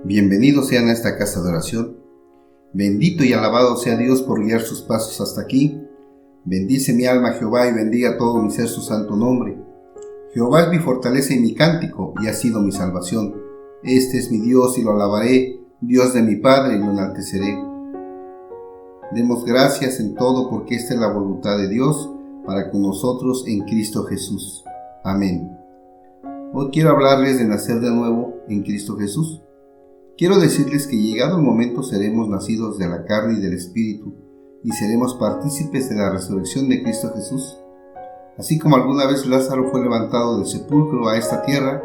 Bienvenidos sean a esta casa de oración. Bendito y alabado sea Dios por guiar sus pasos hasta aquí. Bendice mi alma Jehová y bendiga todo mi ser su santo nombre. Jehová es mi fortaleza y mi cántico, y ha sido mi salvación. Este es mi Dios y lo alabaré, Dios de mi Padre, y lo enalteceré. Demos gracias en todo porque esta es la voluntad de Dios para con nosotros en Cristo Jesús. Amén. Hoy quiero hablarles de nacer de nuevo en Cristo Jesús. Quiero decirles que llegado el momento seremos nacidos de la carne y del Espíritu y seremos partícipes de la resurrección de Cristo Jesús. Así como alguna vez Lázaro fue levantado del sepulcro a esta tierra,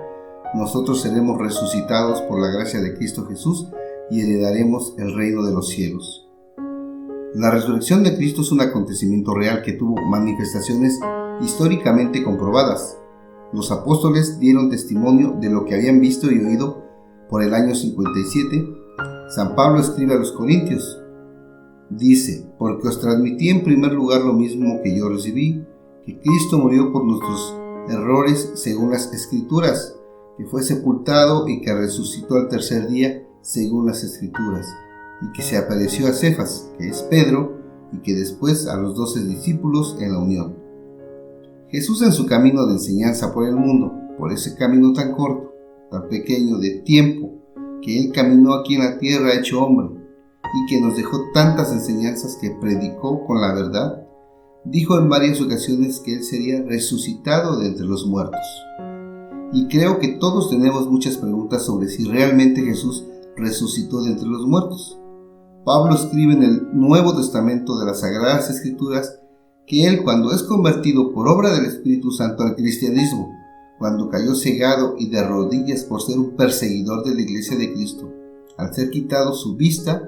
nosotros seremos resucitados por la gracia de Cristo Jesús y heredaremos el reino de los cielos. La resurrección de Cristo es un acontecimiento real que tuvo manifestaciones históricamente comprobadas. Los apóstoles dieron testimonio de lo que habían visto y oído. Por el año 57, San Pablo escribe a los Corintios. Dice: porque os transmití en primer lugar lo mismo que yo recibí, que Cristo murió por nuestros errores según las Escrituras, que fue sepultado y que resucitó al tercer día según las Escrituras, y que se apareció a Cefas, que es Pedro, y que después a los 12 discípulos en la unión. Jesús, en su camino de enseñanza por el mundo, por ese camino tan corto, tan pequeño de tiempo que Él caminó aquí en la tierra hecho hombre y que nos dejó tantas enseñanzas que predicó con la verdad, dijo en varias ocasiones que Él sería resucitado de entre los muertos. Y creo que todos tenemos muchas preguntas sobre si realmente Jesús resucitó de entre los muertos. Pablo escribe en el Nuevo Testamento de las Sagradas Escrituras que Él, cuando es convertido por obra del Espíritu Santo al cristianismo, cuando cayó cegado y de rodillas por ser un perseguidor de la iglesia de Cristo, al ser quitado su vista,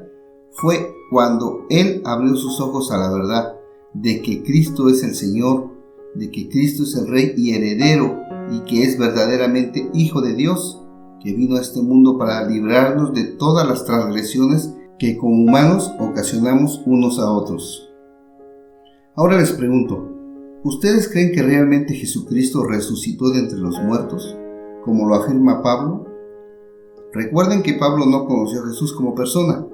fue cuando Él abrió sus ojos a la verdad de que Cristo es el Señor, de que Cristo es el Rey y heredero, y que es verdaderamente Hijo de Dios, que vino a este mundo para librarnos de todas las transgresiones que como humanos ocasionamos unos a otros. Ahora les pregunto, ¿ustedes creen que realmente Jesucristo resucitó de entre los muertos, como lo afirma Pablo? Recuerden que Pablo no conoció a Jesús como persona,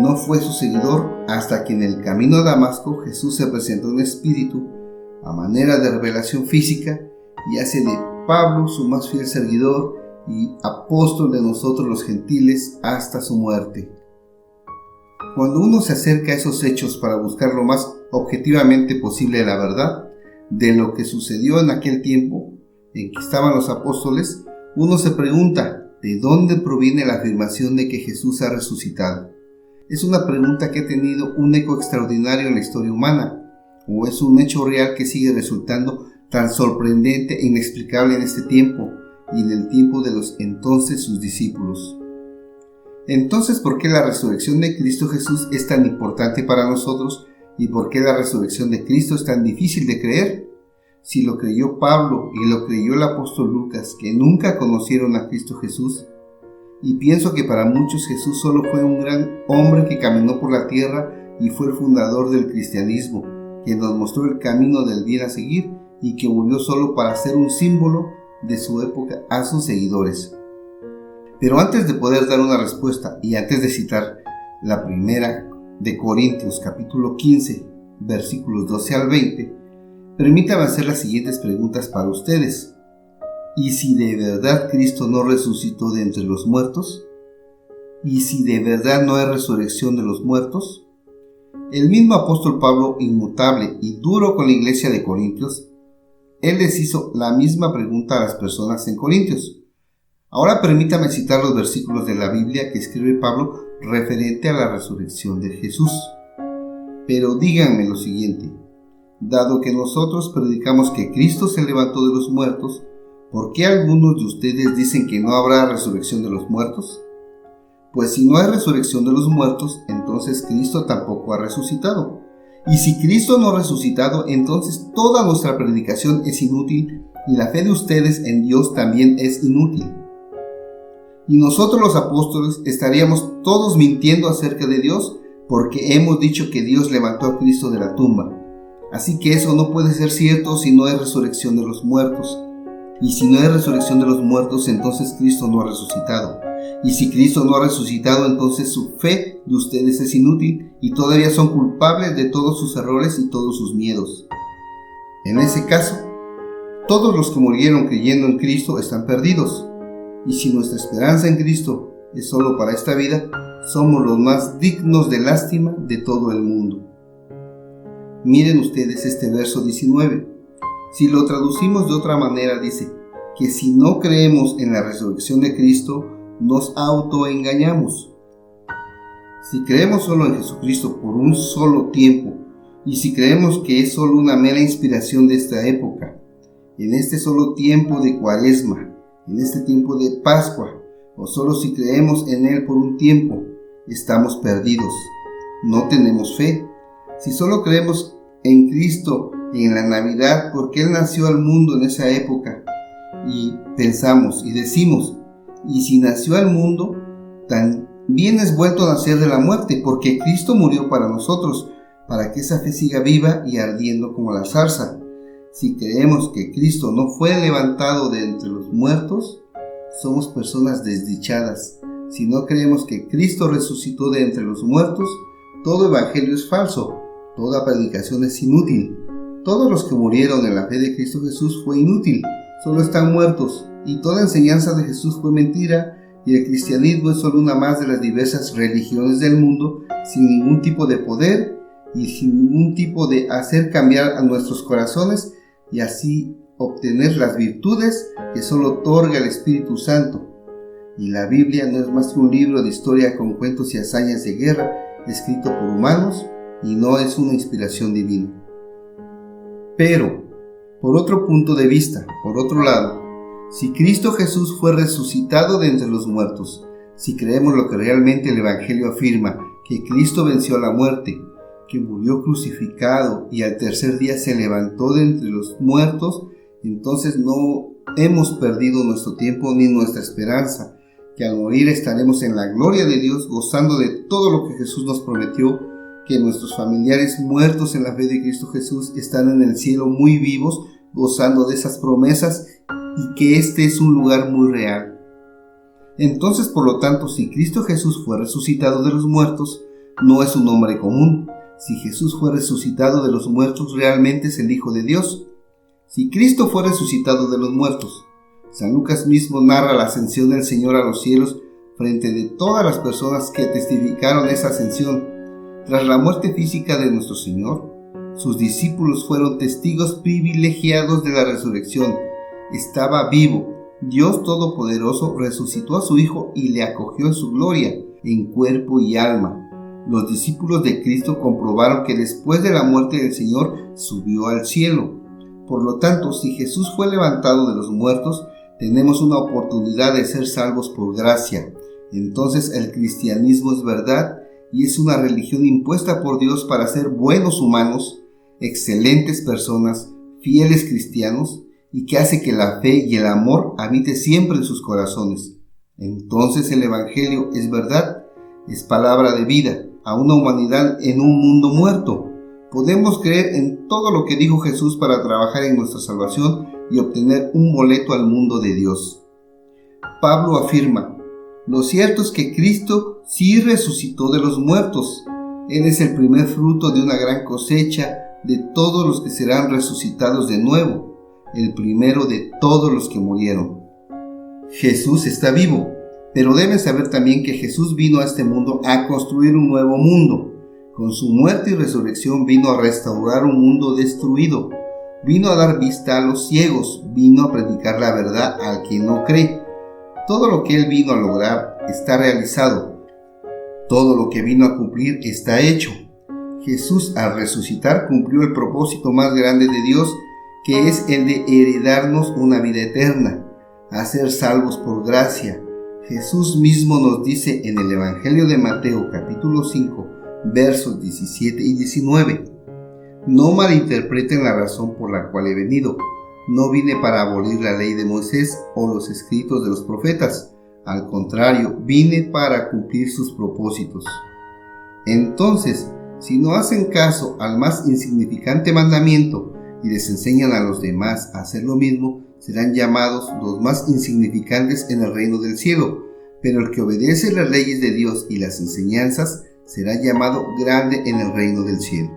no fue su seguidor hasta que en el camino a Damasco Jesús se presentó en espíritu a manera de revelación física y hace de Pablo su más fiel seguidor y apóstol de nosotros los gentiles hasta su muerte. Cuando uno se acerca a esos hechos para buscar lo más objetivamente posible la verdad de lo que sucedió en aquel tiempo en que estaban los apóstoles, uno se pregunta ¿de dónde proviene la afirmación de que Jesús ha resucitado? ¿Es una pregunta que ha tenido un eco extraordinario en la historia humana? ¿O es un hecho real que sigue resultando tan sorprendente e inexplicable en este tiempo y en el tiempo de los entonces sus discípulos? Entonces, ¿por qué la resurrección de Cristo Jesús es tan importante para nosotros? ¿Y por qué la resurrección de Cristo es tan difícil de creer? Si lo creyó Pablo y lo creyó el apóstol Lucas, que nunca conocieron a Cristo Jesús, y pienso que para muchos Jesús solo fue un gran hombre que caminó por la tierra y fue el fundador del cristianismo, que nos mostró el camino del bien a seguir y que murió solo para ser un símbolo de su época a sus seguidores. Pero antes de poder dar una respuesta y antes de citar la primera de Corintios capítulo 15 versículos 12 al 20, permítanme hacer las siguientes preguntas para ustedes. ¿Y si de verdad Cristo no resucitó de entre los muertos? ¿Y si de verdad no hay resurrección de los muertos? El mismo apóstol Pablo, inmutable y duro con la iglesia de Corintios, él les hizo la misma pregunta a las personas en Corintios. Ahora permítame citar los versículos de la Biblia que escribe Pablo referente a la resurrección de Jesús. Pero díganme lo siguiente: dado que nosotros predicamos que Cristo se levantó de los muertos, ¿por qué algunos de ustedes dicen que no habrá resurrección de los muertos? Pues si no hay resurrección de los muertos, entonces Cristo tampoco ha resucitado. Y si Cristo no ha resucitado, entonces toda nuestra predicación es inútil y la fe de ustedes en Dios también es inútil. Y nosotros los apóstoles estaríamos todos mintiendo acerca de Dios porque hemos dicho que Dios levantó a Cristo de la tumba. Así que eso no puede ser cierto si no hay resurrección de los muertos. Y si no hay resurrección de los muertos, entonces Cristo no ha resucitado. Y si Cristo no ha resucitado, entonces su fe de ustedes es inútil y todavía son culpables de todos sus errores y todos sus miedos. En ese caso, todos los que murieron creyendo en Cristo están perdidos. Y si nuestra esperanza en Cristo es solo para esta vida, somos los más dignos de lástima de todo el mundo. Miren ustedes este verso 19. Si lo traducimos de otra manera, dice que si no creemos en la resurrección de Cristo, nos autoengañamos. Si creemos solo en Jesucristo por un solo tiempo, y si creemos que es solo una mera inspiración de esta época, en este solo tiempo de Cuaresma, en este tiempo de Pascua, o solo si creemos en Él por un tiempo, estamos perdidos. No tenemos fe. Si solo creemos en Cristo en la Navidad porque Él nació al mundo en esa época, y pensamos y decimos, y si nació al mundo, también es vuelto a nacer de la muerte, porque Cristo murió para nosotros, para que esa fe siga viva y ardiendo como la zarza. Si creemos que Cristo no fue levantado de entre los muertos, somos personas desdichadas. Si no creemos que Cristo resucitó de entre los muertos, todo evangelio es falso, toda predicación es inútil. Todos los que murieron en la fe de Cristo Jesús fue inútil, solo están muertos, y toda enseñanza de Jesús fue mentira, y el cristianismo es solo una más de las diversas religiones del mundo, sin ningún tipo de poder y sin ningún tipo de hacer cambiar a nuestros corazones y así obtener las virtudes que solo otorga el Espíritu Santo. Y la Biblia no es más que un libro de historia con cuentos y hazañas de guerra escrito por humanos y no es una inspiración divina. Pero, por otro punto de vista, por otro lado, si Cristo Jesús fue resucitado de entre los muertos, si creemos lo que realmente el Evangelio afirma, que Cristo venció a la muerte, que murió crucificado y al tercer día se levantó de entre los muertos, entonces no hemos perdido nuestro tiempo ni nuestra esperanza, que al morir estaremos en la gloria de Dios gozando de todo lo que Jesús nos prometió, que nuestros familiares muertos en la fe de Cristo Jesús están en el cielo muy vivos, gozando de esas promesas y que este es un lugar muy real. Entonces, por lo tanto, si Cristo Jesús fue resucitado de los muertos, no es un hombre común. Si Jesús fue resucitado de los muertos, realmente es el Hijo de Dios. Si Cristo fue resucitado de los muertos, San Lucas mismo narra la ascensión del Señor a los cielos frente de todas las personas que testificaron esa ascensión. Tras la muerte física de nuestro Señor, sus discípulos fueron testigos privilegiados de la resurrección. Estaba vivo. Dios Todopoderoso resucitó a su Hijo y le acogió en su gloria, en cuerpo y alma. Los discípulos de Cristo comprobaron que después de la muerte del Señor subió al cielo. Por lo tanto, si Jesús fue levantado de los muertos, tenemos una oportunidad de ser salvos por gracia. Entonces el cristianismo es verdad y es una religión impuesta por Dios para ser buenos humanos, excelentes personas, fieles cristianos, y que hace que la fe y el amor habite siempre en sus corazones. Entonces el Evangelio es verdad, es palabra de vida a una humanidad en un mundo muerto. Podemos creer en todo lo que dijo Jesús para trabajar en nuestra salvación y obtener un boleto al mundo de Dios. Pablo afirma: lo cierto es que Cristo sí resucitó de los muertos. Él es el primer fruto de una gran cosecha de todos los que serán resucitados de nuevo, el primero de todos los que murieron. Jesús está vivo, pero deben saber también que Jesús vino a este mundo a construir un nuevo mundo. Con su muerte y resurrección vino a restaurar un mundo destruido, vino a dar vista a los ciegos, vino a predicar la verdad al que no cree. Todo lo que Él vino a lograr está realizado. Todo lo que vino a cumplir está hecho. Jesús, al resucitar, cumplió el propósito más grande de Dios, que es el de heredarnos una vida eterna, a ser salvos por gracia. Jesús mismo nos dice en el Evangelio de Mateo, capítulo 5, versos 17 y 19: no malinterpreten la razón por la cual he venido. No vine para abolir la ley de Moisés o los escritos de los profetas. Al contrario, vine para cumplir sus propósitos. Entonces, si no hacen caso al más insignificante mandamiento y les enseñan a los demás a hacer lo mismo, serán llamados los más insignificantes en el reino del cielo. pero el que obedece las leyes de Dios y las enseñanzas será llamado grande en el reino del cielo.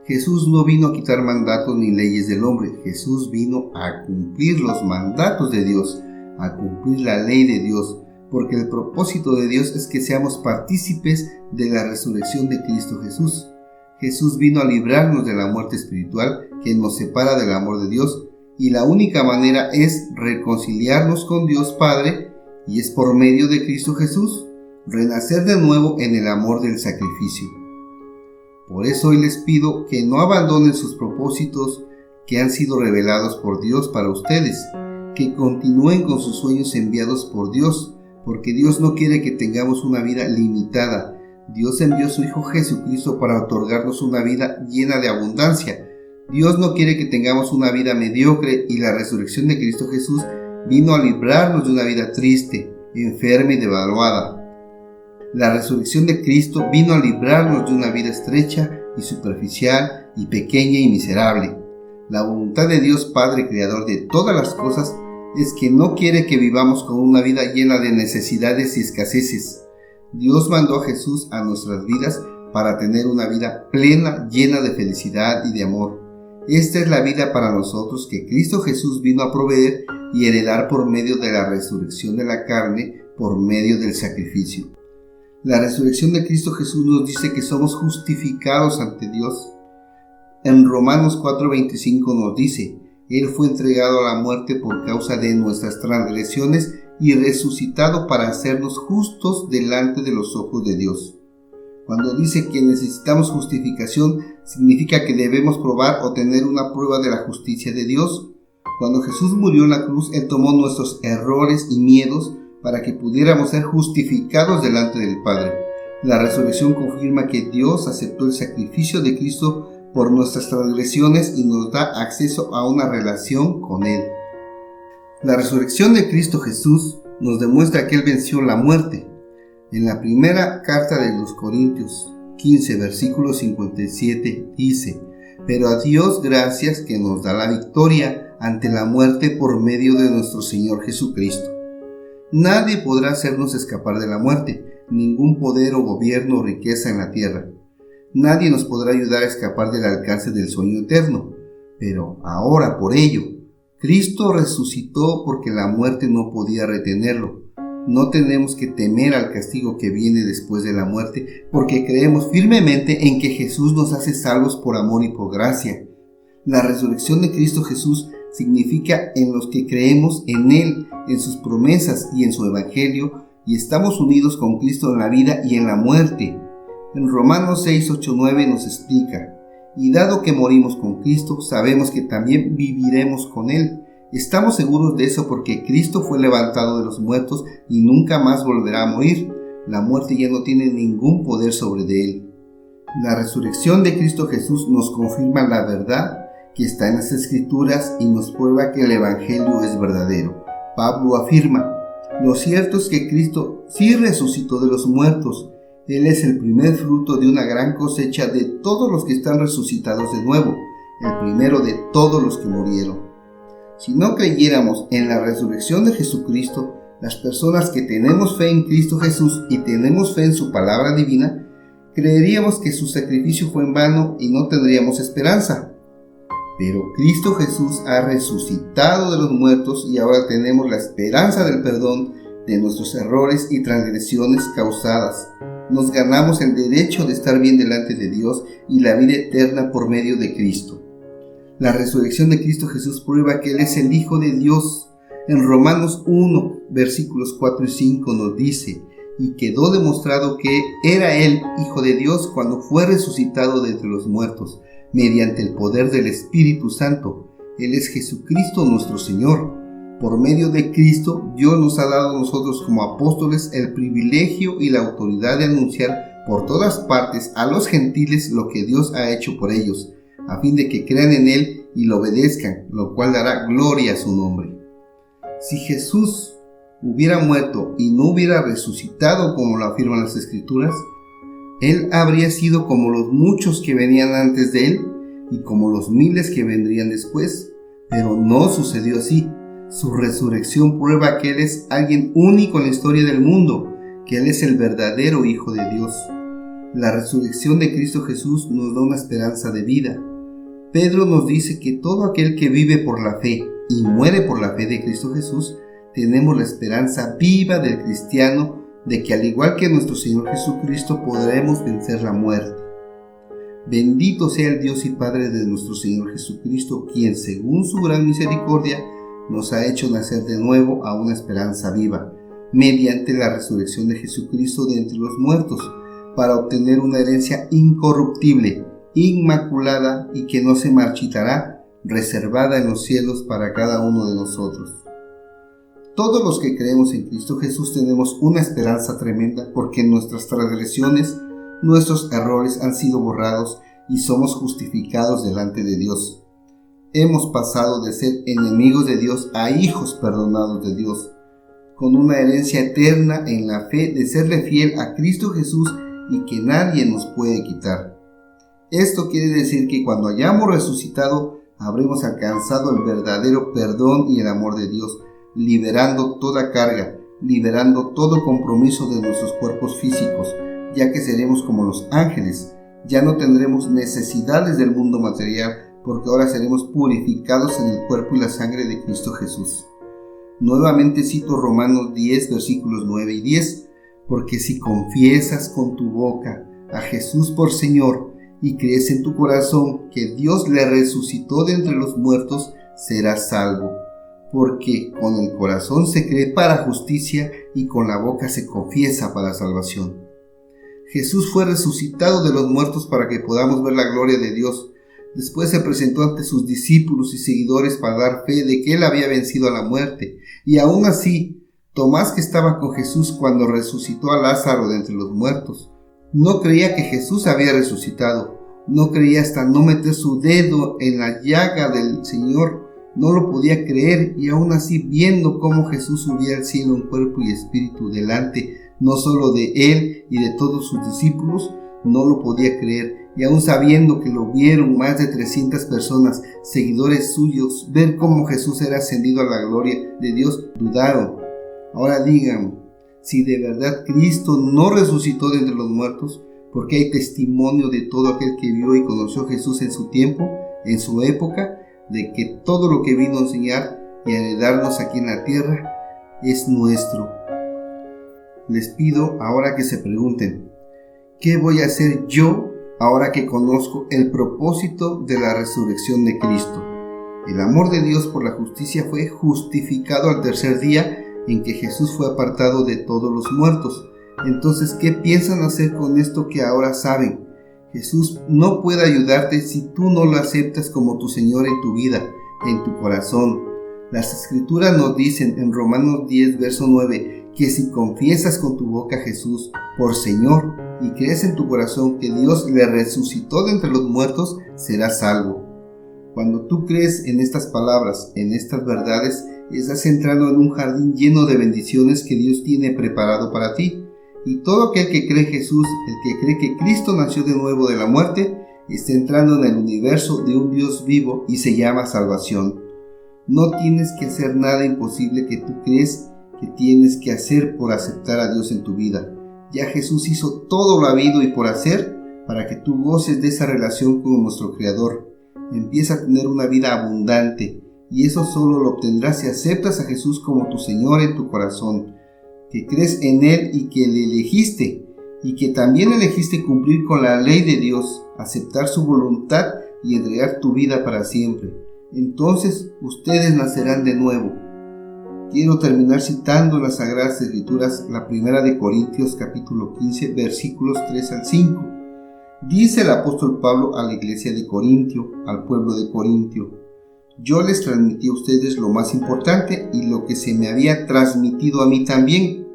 Jesús no vino a quitar mandatos ni leyes del hombre. Jesús vino a cumplir los mandatos de Dios, a cumplir la ley de Dios, porque el propósito de Dios es que seamos partícipes de la resurrección de Cristo Jesús. Jesús vino a librarnos de la muerte espiritual que nos separa del amor de Dios, y la única manera es reconciliarnos con Dios Padre, y es por medio de Cristo Jesús, renacer de nuevo en el amor del sacrificio. Por eso hoy les pido que no abandonen sus propósitos que han sido revelados por Dios para ustedes, que continúen con sus sueños enviados por Dios, porque Dios no quiere que tengamos una vida limitada. Dios envió a su Hijo Jesucristo para otorgarnos una vida llena de abundancia. Dios no quiere que tengamos una vida mediocre, y la resurrección de Cristo Jesús vino a librarnos de una vida triste, enferma y devaluada. La resurrección de Cristo vino a librarnos de una vida estrecha y superficial y pequeña y miserable. La voluntad de Dios Padre, Creador de todas las cosas, es que no quiere que vivamos con una vida llena de necesidades y escaseces. Dios mandó a Jesús a nuestras vidas para tener una vida plena, llena de felicidad y de amor. Esta es la vida para nosotros que Cristo Jesús vino a proveer y heredar por medio de la resurrección de la carne, por medio del sacrificio. La resurrección de Cristo Jesús nos dice que somos justificados ante Dios. En Romanos 4:25 nos dice: Él fue entregado a la muerte por causa de nuestras transgresiones y resucitado para hacernos justos delante de los ojos de Dios. Cuando dice que necesitamos justificación, significa que debemos probar o tener una prueba de la justicia de Dios. Cuando Jesús murió en la cruz, Él tomó nuestros errores y miedos para que pudiéramos ser justificados delante del Padre. La resurrección confirma que Dios aceptó el sacrificio de Cristo por nuestras transgresiones y nos da acceso a una relación con Él. La resurrección de Cristo Jesús nos demuestra que Él venció la muerte. En la primera carta de los Corintios 15, versículo 57 dice: Pero a Dios gracias que nos da la victoria ante la muerte por medio de nuestro Señor Jesucristo. Nadie podrá hacernos escapar de la muerte, ningún poder o gobierno o riqueza en la tierra. Nadie nos podrá ayudar a escapar del alcance del sueño eterno. Pero ahora, por ello, Cristo resucitó porque la muerte no podía retenerlo. No tenemos que temer al castigo que viene después de la muerte, porque creemos firmemente en que Jesús nos hace salvos por amor y por gracia. La resurrección de Cristo Jesús significa en los que creemos en Él, en sus promesas y en su evangelio, y estamos unidos con Cristo en la vida y en la muerte. En Romanos 6, 8, 9 nos explica: Y dado que morimos con Cristo, sabemos que también viviremos con Él. Estamos seguros de eso porque Cristo fue levantado de los muertos y nunca más volverá a morir. La muerte ya no tiene ningún poder sobre Él. La resurrección de Cristo Jesús nos confirma la verdad que está en las Escrituras y nos prueba que el Evangelio es verdadero. Pablo afirma: Lo cierto es que Cristo sí resucitó de los muertos. Él es el primer fruto de una gran cosecha de todos los que están resucitados de nuevo, el primero de todos los que murieron. Si no creyéramos en la resurrección de Jesucristo, las personas que tenemos fe en Cristo Jesús y tenemos fe en su palabra divina, creeríamos que su sacrificio fue en vano y no tendríamos esperanza. Pero Cristo Jesús ha resucitado de los muertos y ahora tenemos la esperanza del perdón de nuestros errores y transgresiones causadas. Nos ganamos el derecho de estar bien delante de Dios y la vida eterna por medio de Cristo. La resurrección de Cristo Jesús prueba que Él es el Hijo de Dios. En Romanos 1, versículos 4 y 5 nos dice: Y quedó demostrado que era Él Hijo de Dios cuando fue resucitado de entre los muertos, mediante el poder del Espíritu Santo. Él es Jesucristo nuestro Señor. Por medio de Cristo, Dios nos ha dado a nosotros como apóstoles el privilegio y la autoridad de anunciar por todas partes a los gentiles lo que Dios ha hecho por ellos, a fin de que crean en Él y lo obedezcan, lo cual dará gloria a su nombre. Si Jesús hubiera muerto y no hubiera resucitado como lo afirman las Escrituras, Él habría sido como los muchos que venían antes de Él y como los miles que vendrían después, pero no sucedió así. Su resurrección prueba que Él es alguien único en la historia del mundo, que Él es el verdadero Hijo de Dios. La resurrección de Cristo Jesús nos da una esperanza de vida. Pedro nos dice que todo aquel que vive por la fe y muere por la fe de Cristo Jesús, tenemos la esperanza viva del cristiano de que al igual que nuestro Señor Jesucristo podremos vencer la muerte. Bendito sea el Dios y Padre de nuestro Señor Jesucristo, quien según su gran misericordia nos ha hecho nacer de nuevo a una esperanza viva, mediante la resurrección de Jesucristo de entre los muertos, para obtener una herencia incorruptible, inmaculada y que no se marchitará, reservada en los cielos para cada uno de nosotros. Todos los que creemos en Cristo Jesús tenemos una esperanza tremenda porque nuestras transgresiones, nuestros errores han sido borrados y somos justificados delante de Dios. Hemos pasado de ser enemigos de Dios a hijos perdonados de Dios, con una herencia eterna en la fe de serle fiel a Cristo Jesús y que nadie nos puede quitar. Esto quiere decir que cuando hayamos resucitado, habremos alcanzado el verdadero perdón y el amor de Dios, liberando toda carga, liberando todo compromiso de nuestros cuerpos físicos, ya que seremos como los ángeles. Ya no tendremos necesidades del mundo material, porque ahora seremos purificados en el cuerpo y la sangre de Cristo Jesús. Nuevamente cito Romanos 10, versículos 9 y 10, porque si confiesas con tu boca a Jesús por Señor y crees en tu corazón que Dios le resucitó de entre los muertos, serás salvo. Porque con el corazón se cree para justicia y con la boca se confiesa para salvación. Jesús fue resucitado de los muertos para que podamos ver la gloria de Dios. Después se presentó ante sus discípulos y seguidores para dar fe de que Él había vencido a la muerte. Y aún así, Tomás, que estaba con Jesús cuando resucitó a Lázaro de entre los muertos, no creía que Jesús había resucitado. No creía hasta no meter su dedo en la llaga del Señor. No lo podía creer, y aún así, viendo cómo Jesús subía al cielo en cuerpo y espíritu delante, no solo de Él y de todos sus discípulos, no lo podía creer. Y aún sabiendo que lo vieron más de 300 personas, seguidores suyos, ver cómo Jesús era ascendido a la gloria de Dios, dudaron. Ahora digan, si de verdad Cristo no resucitó de entre los muertos, porque hay testimonio de todo aquel que vio y conoció a Jesús en su tiempo, en su época, de que todo lo que vino a enseñar y a heredarnos aquí en la tierra es nuestro. Les pido ahora que se pregunten, ¿qué voy a hacer yo ahora que conozco el propósito de la resurrección de Cristo? El amor de Dios por la justicia fue justificado al tercer día en que Jesús fue apartado de todos los muertos. Entonces, ¿qué piensan hacer con esto que ahora saben? Jesús no puede ayudarte si tú no lo aceptas como tu Señor en tu vida, en tu corazón. Las Escrituras nos dicen en Romanos 10, verso 9, que si confiesas con tu boca a Jesús por Señor y crees en tu corazón que Dios le resucitó de entre los muertos, serás salvo. Cuando tú crees en estas palabras, en estas verdades, estás entrando en un jardín lleno de bendiciones que Dios tiene preparado para ti. Y todo aquel que cree en Jesús, el que cree que Cristo nació de nuevo de la muerte, está entrando en el universo de un Dios vivo y se llama salvación. No tienes que hacer nada imposible que tú crees que tienes que hacer por aceptar a Dios en tu vida. Ya Jesús hizo todo lo habido y por hacer para que tú goces de esa relación con nuestro Creador. Empieza a tener una vida abundante, y eso solo lo obtendrás si aceptas a Jesús como tu Señor en tu corazón, que crees en Él y que le elegiste, y que también elegiste cumplir con la ley de Dios, aceptar su voluntad y entregar tu vida para siempre. Entonces ustedes nacerán de nuevo. Quiero terminar citando las Sagradas Escrituras, la primera de Corintios capítulo 15, versículos 3 al 5. Dice el apóstol Pablo a la iglesia de Corintio, al pueblo de Corintio: yo les transmití a ustedes lo más importante y lo que se me había transmitido a mí también.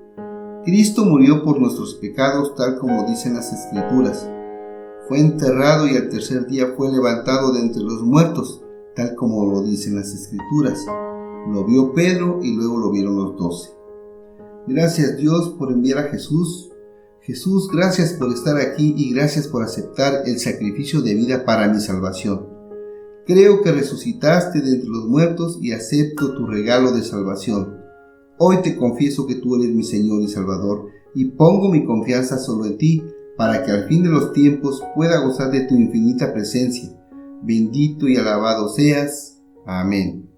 Cristo murió por nuestros pecados, tal como dicen las Escrituras. Fue enterrado y al tercer día fue levantado de entre los muertos, tal como lo dicen las Escrituras. Lo vio Pedro y luego lo vieron los 12. Gracias Dios por enviar a Jesús. Jesús, gracias por estar aquí y gracias por aceptar el sacrificio de vida para mi salvación. Creo que resucitaste de entre los muertos y acepto tu regalo de salvación. Hoy te confieso que tú eres mi Señor y Salvador y pongo mi confianza solo en ti para que al fin de los tiempos pueda gozar de tu infinita presencia. Bendito y alabado seas. Amén.